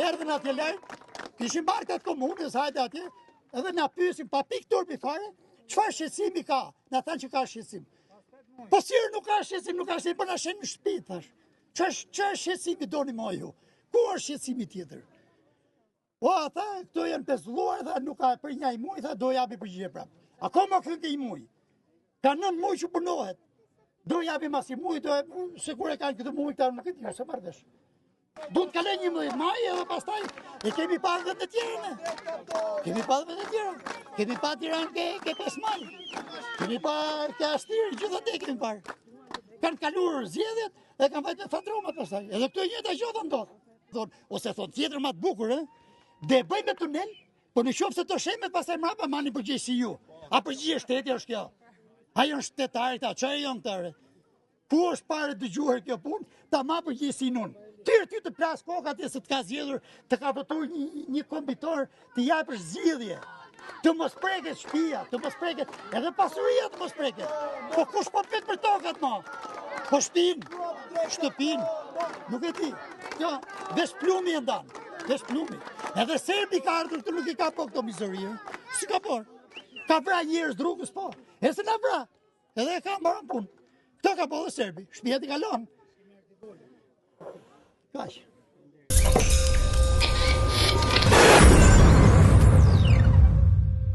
erdhën atje lart, kishin barkat komunës, hajde atje, edhe na pyesin pa pikë turpi fare, çfarë shqetësimi ka? Na thanë që ka shqetësim. Po si nuk ka shqetësim, nuk ka shqetësim, po na shen në shtëpi thash. Çfarë shqetësimi doni më ju? Ku është shqetësimi tjetër? Po ata këto janë pezulluar, tha nuk ka për një muj, tha do japi përgjigje prapë. Akoma këtu ke një muj. Ka 9 muj që punohet. Do japi mas i muj, se kur e kanë këtë muj, këta nuk e di, se marrësh. Du të kaloj 11 maj edhe pastaj e kemi parë dhe të tjera ne. Kemi parë dhe të tjera. Kemi pa Tiranë ke 5 maj. Kemi pa ke Ashtirë, gjithë kemi parë. Kanë kaluar zgjedhjet dhe kanë vajtë fatromat pastaj. Edhe këto njëjta gjë ndodh. Ose thon tjetër më të bukur, dhe bëjmë tunel, po në qoftë se të shemet pastaj mbrapa mani përgjegjësi ju. A përgjigje shteti është kjo? A janë shtetarit, a çfarë janë këta? Ku është parë dëgjuar kjo punë, ta ma përgjegjësin unë. Ty të plas koka atje se të ka zgjedhur, të ka votuar një kombitor, të japësh zgjidhje. Të mos preket shtëpia, të mos preket, edhe pasuria të mos preket. Po kush po pret për tokat më? Po shtëpin, nuk e di. Jo, vesh plumi e ndan, vesh plumi. Edhe serbi ka ardhur këtu, nuk i ka po këto mizorie. Si ka por? Ka vra njerëz drugës po. E se na vra. Edhe e ka mbaron punë. Këto ka po dhe serbi, shtëpia t'i kalon. Kaq.